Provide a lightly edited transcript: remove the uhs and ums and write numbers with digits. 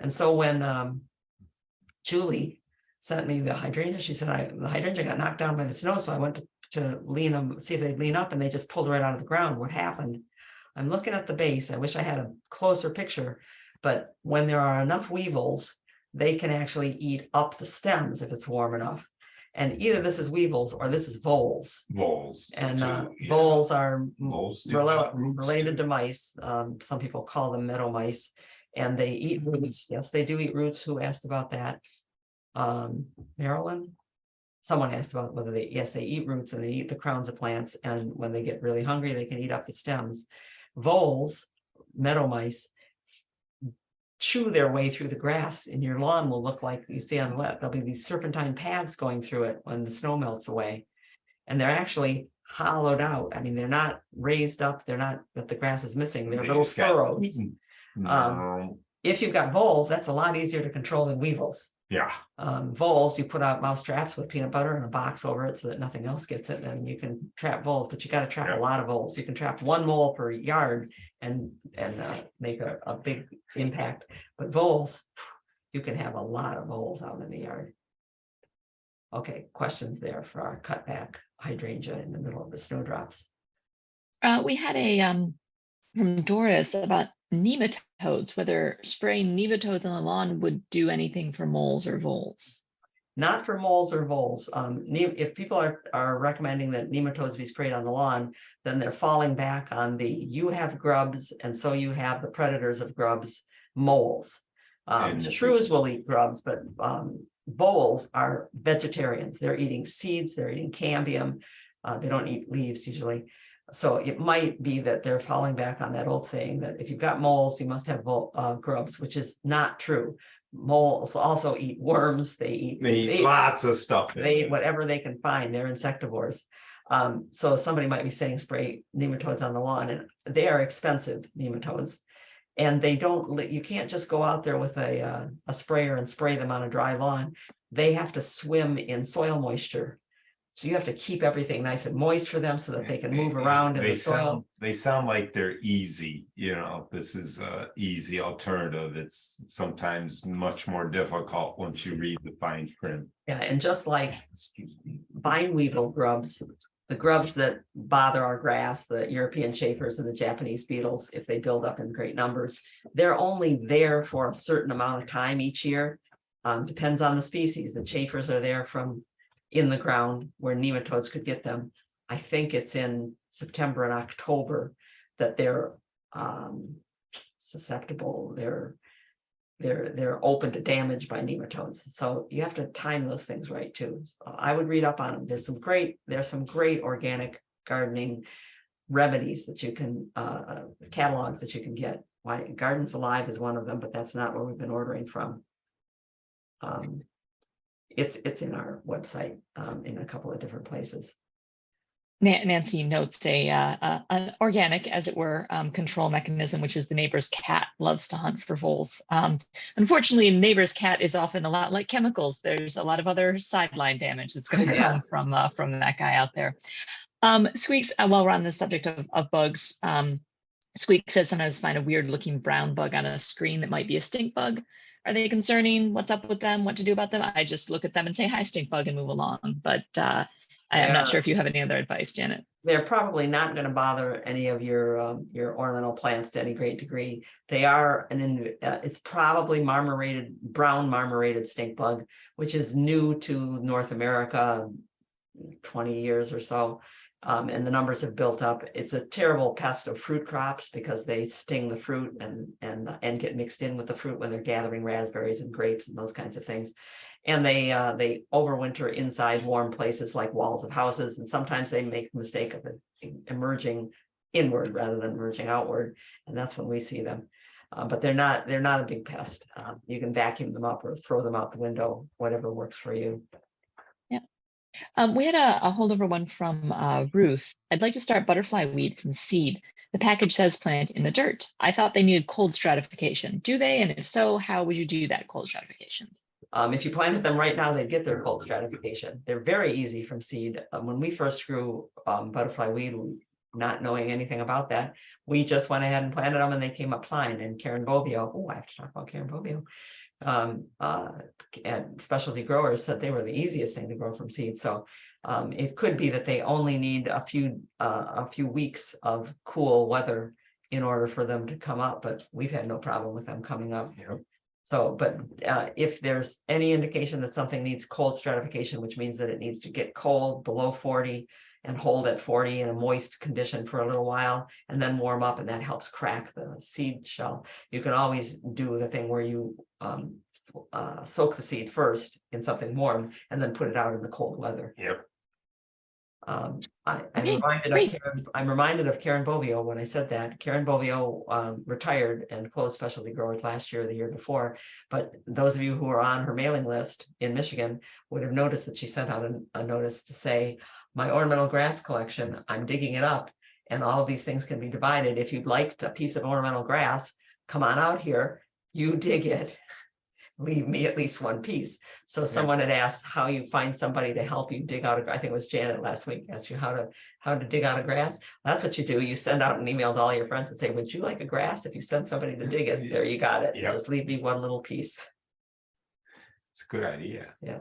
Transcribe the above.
And so when Julie sent me the hydrangea, she said the hydrangea got knocked down by the snow, so I went to lean them, see if they'd lean up, and they just pulled right out of the ground. What happened? I'm looking at the base. I wish I had a closer picture, but when there are enough weevils, they can actually eat up the stems if it's warm enough. And either this is weevils or this is voles. Voles. And yeah. voles are Voles do eat roots, related too. to mice. Some people call them meadow mice, and they eat roots. Yes, they do eat roots. Who asked about that? Marilyn? Someone asked about whether they eat roots and they eat the crowns of plants. And when they get really hungry, they can eat up the stems. Voles, meadow mice, chew their way through the grass, and your lawn will look like you see on the left. There'll be these serpentine paths going through it when the snow melts away. And they're actually hollowed out. I mean, they're not raised up. They're not that the grass is missing. They're little furrows. If you've got voles, that's a lot easier to control than weevils. Yeah. Voles, you put out mouse traps with peanut butter and a box over it so that nothing else gets it, and you can trap voles, but you got to trap a lot of voles. You can trap one mole per yard and make a big impact. But voles, you can have a lot of voles out in the yard. Okay, questions there for our cutback hydrangea in the middle of the snowdrops. We had a from Doris about nematodes, whether spraying nematodes on the lawn would do anything for moles or voles. Not for moles or voles. If people are recommending that nematodes be sprayed on the lawn, then they're falling back on you have grubs, and so you have the predators of grubs, moles. Shrews will eat grubs, but voles are vegetarians. They're eating seeds, they're eating cambium. They don't eat leaves usually. So it might be that they're falling back on that old saying that if you've got moles, you must have grubs, which is not true. Moles also eat worms. They eat lots of stuff. They eat whatever they can find. They're insectivores. So somebody might be saying spray nematodes on the lawn, and they are expensive nematodes. And they don't, you can't just go out there with a sprayer and spray them on a dry lawn. They have to swim in soil moisture. So you have to keep everything nice and moist for them so that they can move around in the soil. They sound like they're easy. You know, this is an easy alternative. It's sometimes much more difficult once you read the fine print. Yeah, and just like vine weevil grubs, the grubs that bother our grass, the European chafers and the Japanese beetles, if they build up in great numbers, they're only there for a certain amount of time each year. Depends on the species. The chafers are there from in the ground where nematodes could get them. I think it's in September and October that they're susceptible. They're open to damage by nematodes. So you have to time those things right too. So I would read up on them. There's some great organic gardening remedies that you can catalogs that you can get. Why Gardens Alive is one of them, but that's not where we've been ordering from. It's in our website in a couple of different places. Nancy notes an organic, as it were, control mechanism, which is the neighbor's cat loves to hunt for voles. Unfortunately, neighbor's cat is often a lot like chemicals. There's a lot of other sideline damage that's going to come from that guy out there. Squeaks, while we're on the subject of bugs, Squeak says sometimes find a weird looking brown bug on a screen that might be a stink bug. Are they concerning? What's up with them? What to do about them? I just look at them and say, hi, stink bug, and move along. But I'm not sure if you have any other advice, Janet. They're probably not going to bother any of your ornamental plants to any great degree. They are it's probably brown marmorated stink bug, which is new to North America, 20 years or so. And the numbers have built up. It's a terrible pest of fruit crops because they sting the fruit and get mixed in with the fruit when they're gathering raspberries and grapes and those kinds of things. And they overwinter inside warm places like walls of houses, and sometimes they make the mistake of emerging inward rather than emerging outward, and that's when we see them. But they're not a big pest. You can vacuum them up or throw them out the window, whatever works for you. We had a holdover one from Ruth. I'd like to start butterfly weed from seed. The package says plant in the dirt. I thought they needed cold stratification. Do they? And if so, how would you do that cold stratification? If you planted them right now, they'd get their cold stratification. They're very easy from seed. When we first grew butterfly weed, not knowing anything about that. We just went ahead and planted them and they came up fine. And Karen Bovio, oh, I have to talk about Karen Bovio. And specialty growers said they were the easiest thing to grow from seed. So it could be that they only need a few weeks of cool weather in order for them to come up, but we've had no problem with them coming up. Yep. So, but if there's any indication that something needs cold stratification, which means that it needs to get cold below 40 and hold at 40 in a moist condition for a little while and then warm up, and that helps crack the seed shell. You can always do the thing where you soak the seed first in something warm and then put it out in the cold weather. Yep. I'm Okay, reminded great. of Karen, I'm reminded of Karen Bovio when I said that. Karen Bovio retired and closed specialty growers last year or the year before. But those of you who are on her mailing list in Michigan would have noticed that she sent out a notice to say, my ornamental grass collection, I'm digging it up, and all of these things can be divided. If you'd like a piece of ornamental grass, come on out here, you dig it. Leave me at least one piece. So someone had asked how you find somebody to help you dig out I think it was Janet last week, asked you how to dig out a grass. That's what you do. You send out an email to all your friends and say, would you like a grass? If you send somebody to dig it, there you got it. Yep. Just leave me one little piece. It's a good idea. Yeah.